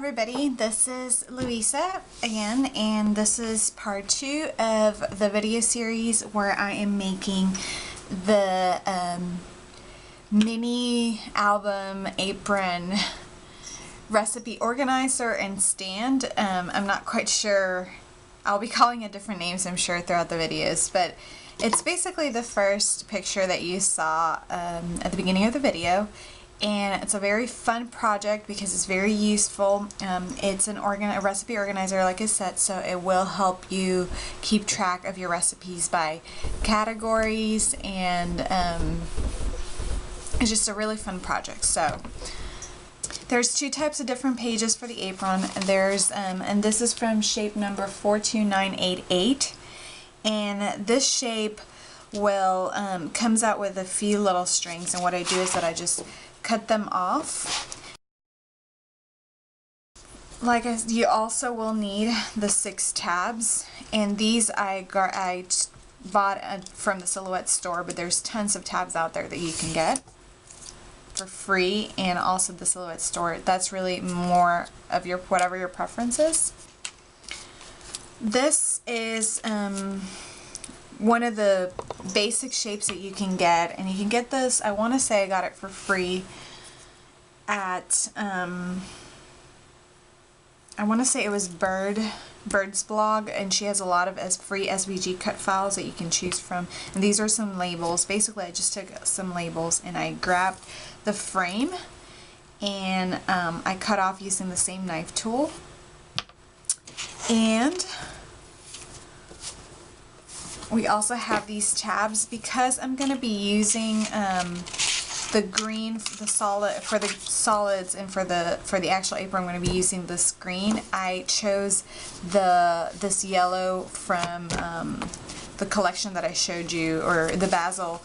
everybody, this is Louisa again, and this is part 2 of the video series where I am making the mini album apron recipe organizer and stand. I'm not quite sure, I'll be calling it different names I'm sure throughout the videos, but it's basically the first picture that you saw at the beginning of the video. And it's a very fun project because it's very useful. It's a recipe organizer, like I said, so it will help you keep track of your recipes by categories, and it's just a really fun project. So there's 2 types of different pages for the apron. There's and this is from shape number 42988, and this shape will comes out with a few little strings, and what I do is that I just cut them off. You also will need the 6 tabs, and these I bought from the Silhouette store, but there's tons of tabs out there that you can get for free, and also the Silhouette store. That's really more of your whatever your preference is. This is one of the basic shapes that you can get, and you can get this, I want to say I got it for free at I want to say it was Bird's blog, and she has a lot of free SVG cut files that you can choose from, and these are some labels. Basically I just took some labels and I grabbed the frame and I cut off using the same knife tool, and we also have these tabs because I'm going to be using the green, the solid for the solids, and for the actual apron I'm going to be using this green. I chose this yellow from the collection that I showed you, or the basil,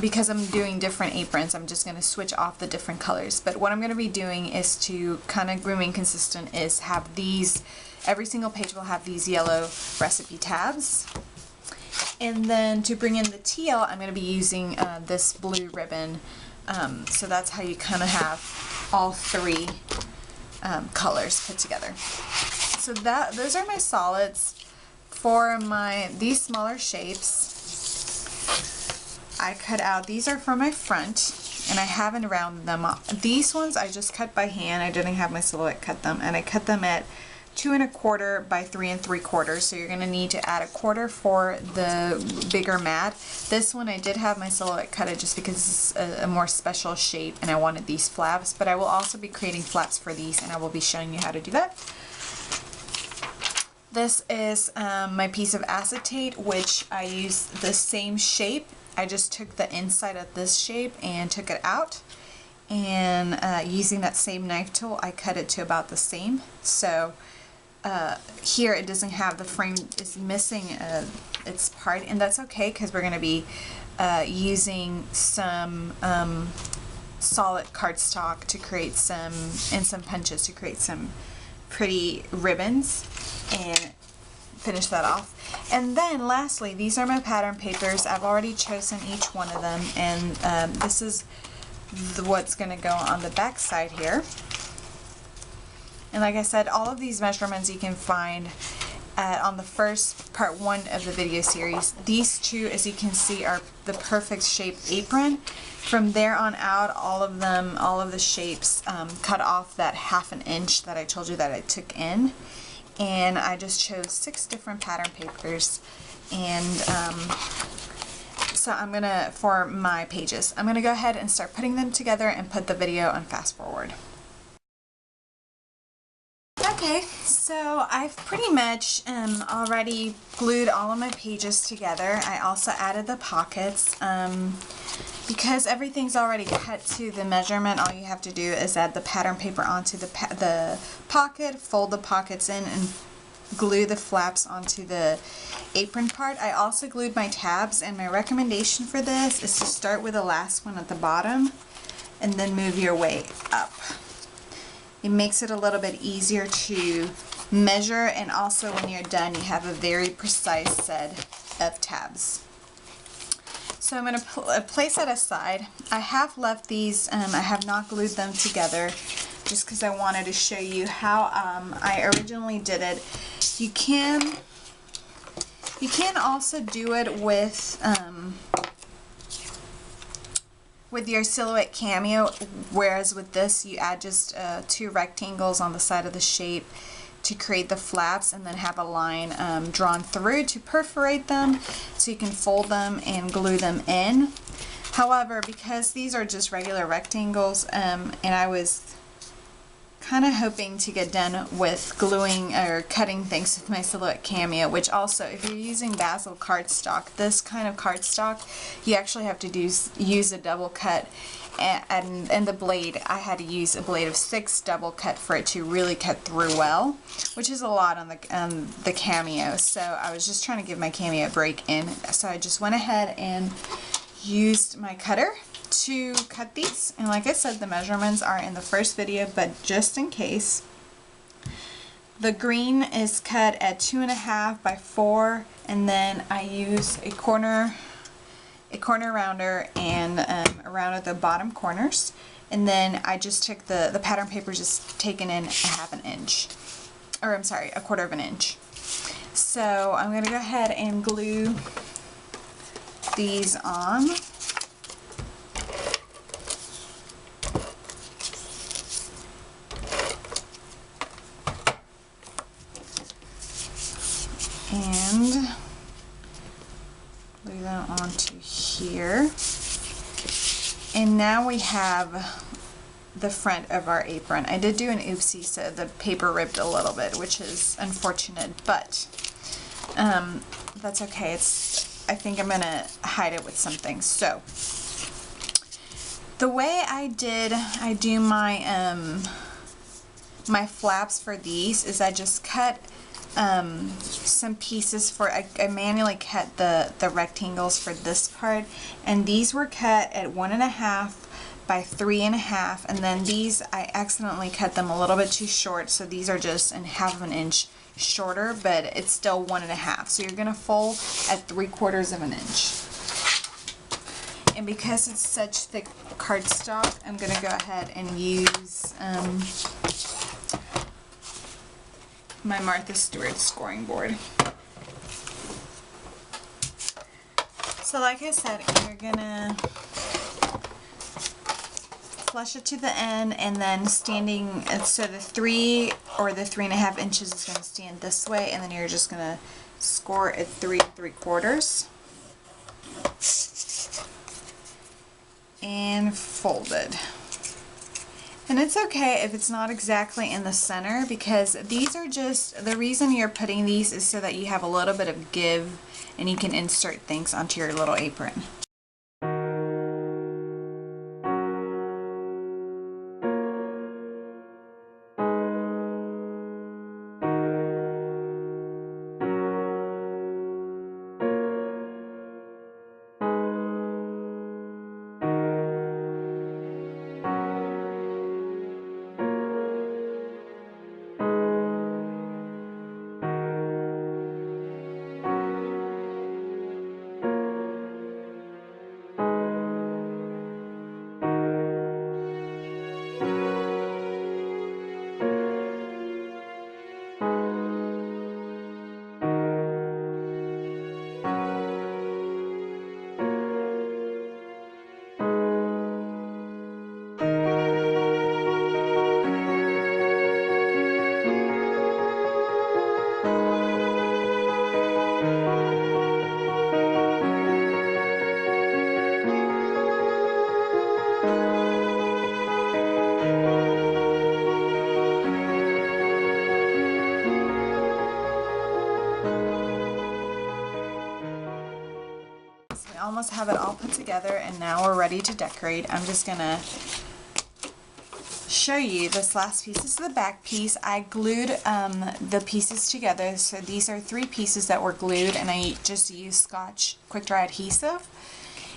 because I'm doing different aprons. I'm just going to switch off the different colors. But what I'm going to be doing is to kind of remain consistent is have these, every single page will have these yellow recipe tabs. And then to bring in the teal, I'm going to be using this blue ribbon. So that's how you kind of have all 3 colors put together. So those are my solids. For these smaller shapes, I cut out, these are for my front, and I haven't rounded them up. These ones I just cut by hand. I didn't have my Silhouette cut them, and I cut them at 2 1/4 by 3 3/4, so you're going to need to add 1/4 for the bigger mat. This one I did have my Silhouette cut it just because it's a more special shape and I wanted these flaps, but I will also be creating flaps for these, and I will be showing you how to do that. This is my piece of acetate, which I used the same shape. I just took the inside of this shape and took it out, and using that same knife tool I cut it to about the same. So here it doesn't have, the frame is missing its part, and that's okay because we're going to be using some solid cardstock to create some punches to create some pretty ribbons and finish that off. And then lastly, these are my pattern papers. I've already chosen each one of them, and this is what's going to go on the back side here. And like I said, all of these measurements you can find on the first part 1 of the video series. These 2, as you can see, are the perfect shaped apron. From there on out, all of the shapes cut off that 1/2 inch that I told you that I took in. And I just chose 6 different pattern papers, and so I'm gonna, for my pages, I'm gonna go ahead and start putting them together and put the video on fast forward. Okay, so I've pretty much already glued all of my pages together. I also added the pockets. Because everything's already cut to the measurement, all you have to do is add the pattern paper onto the pocket, fold the pockets in, and glue the flaps onto the apron part. I also glued my tabs, and my recommendation for this is to start with the last one at the bottom and then move your way up. It makes it a little bit easier to measure, and also when you're done you have a very precise set of tabs. So I'm going to place that aside. I have left these, I have not glued them together just because I wanted to show you how I originally did it. You can also do it with your Silhouette Cameo, whereas with this you add just 2 rectangles on the side of the shape to create the flaps, and then have a line drawn through to perforate them so you can fold them and glue them in. However, because these are just regular rectangles, and I was kind of hoping to get done with gluing or cutting things with my Silhouette Cameo, which also, if you're using Basil cardstock, this kind of cardstock, you actually have to use a double cut, and the blade, I had to use a blade of 6 double cut for it to really cut through well, which is a lot on the Cameo. So I was just trying to give my Cameo a break in, so I just went ahead and used my cutter to cut these. And like I said, the measurements are in the first video, but just in case, the green is cut at 2.5 by 4, and then I use a corner rounder and rounded the bottom corners, and then I just took the pattern paper, just taken in a 1/2 inch, or I'm sorry, 1/4 inch. So I'm going to go ahead and glue these on. And glue that onto here. And now we have the front of our apron. I did do an oopsie, so the paper ripped a little bit, which is unfortunate, but that's okay. I think I'm gonna hide it with something. So the way I do my my flaps for these is I just cut some pieces for, I manually cut the rectangles for this part, and these were cut at 1.5 by 3.5, and then these I accidentally cut them a little bit too short, so these are just in 1/2 inch shorter, but it's still 1.5, so you're gonna fold at 3/4 inch. And because it's such thick cardstock, I'm gonna go ahead and use my Martha Stewart scoring board. So like I said, you're gonna flush it to the end, and then standing, so the 3 or the 3.5 inches is gonna stand this way, and then you're just gonna score at 3 3/4 and fold it. And it's okay if it's not exactly in the center, because these are just, the reason you're putting these is so that you have a little bit of give and you can insert things onto your little apron. Almost have it all put together, and now we're ready to decorate. I'm just gonna show you this last piece. This is the back piece. I glued the pieces together, so these are 3 pieces that were glued, and I just used Scotch quick dry adhesive.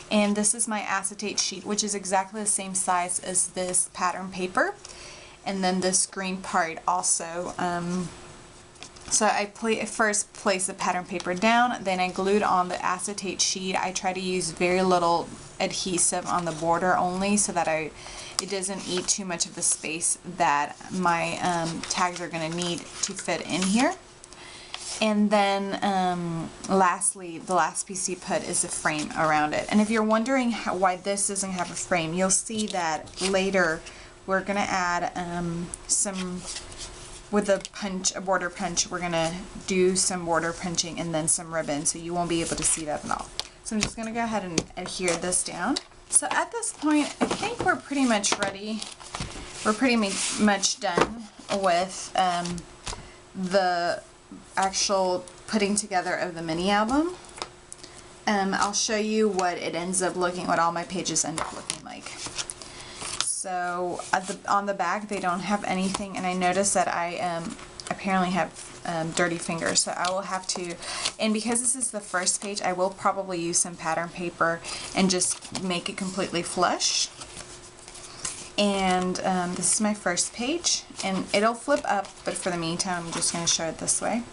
And this is my acetate sheet, which is exactly the same size as this pattern paper, and then this green part also. So I first placed the pattern paper down, then I glued on the acetate sheet. I try to use very little adhesive on the border only, so that it doesn't eat too much of the space that my tags are going to need to fit in here. And then lastly, the last piece you put is a frame around it. And if you're wondering why this doesn't have a frame, you'll see that later we're going to add some, with a border punch, we're going to do some border punching and then some ribbon, so you won't be able to see that at all. So I'm just going to go ahead and adhere this down. So at this point, I think we're pretty much ready. We're pretty much done with the actual putting together of the mini album. I'll show you what it ends up looking, what all my pages end up looking like. So on the back they don't have anything, and I noticed that I apparently have dirty fingers, so I will have to, and because this is the first page, I will probably use some pattern paper and just make it completely flush. And this is my first page, and it'll flip up, but for the meantime I'm just going to show it this way.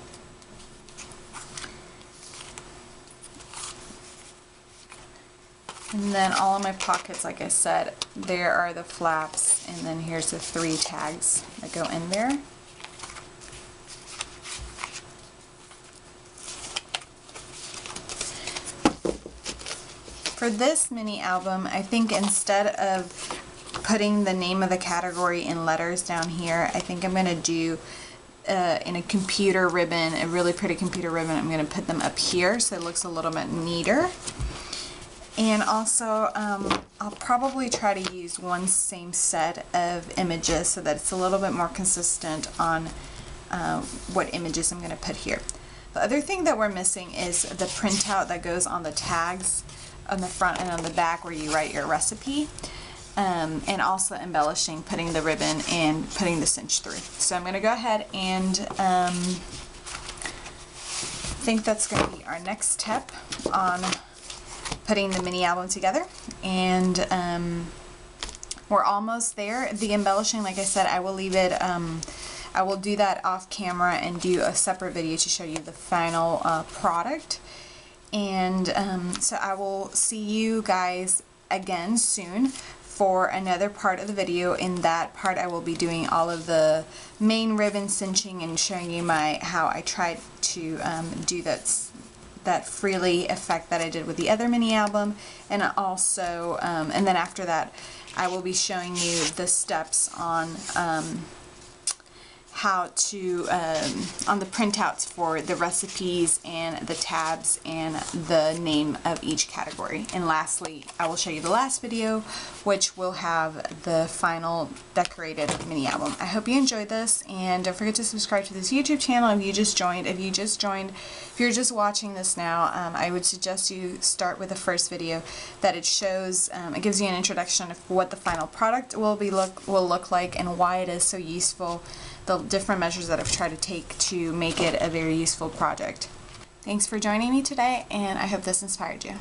And then all of my pockets, like I said, there are the flaps, and then here's the 3 tags that go in there. For this mini album, I think instead of putting the name of the category in letters down here, I think I'm going to do in a computer ribbon, a really pretty computer ribbon, I'm going to put them up here so it looks a little bit neater. And also, I'll probably try to use one same set of images so that it's a little bit more consistent on what images I'm going to put here. The other thing that we're missing is the printout that goes on the tags on the front and on the back where you write your recipe. And also embellishing, putting the ribbon and putting the cinch through. So I'm going to go ahead and I think that's going to be our next step on putting the mini album together. And we're almost there. The embellishing, like I said, I will leave it, I will do that off camera and do a separate video to show you the final product. And so I will see you guys again soon for another part of the video. In that part I will be doing all of the main ribbon cinching and showing you how I tried to do that freely effect that I did with the other mini album, and also and then after that I will be showing you the steps on how to on the printouts for the recipes and the tabs and the name of each category. And lastly, I will show you the last video, which will have the final decorated mini album. I hope you enjoyed this, and don't forget to subscribe to this YouTube channel if you just joined. If you're just watching this now, I would suggest you start with the first video that it shows. It gives you an introduction of what the final product will look like and why it is so useful, the different measures that I've tried to take to make it a very useful project. Thanks for joining me today, and I hope this inspired you.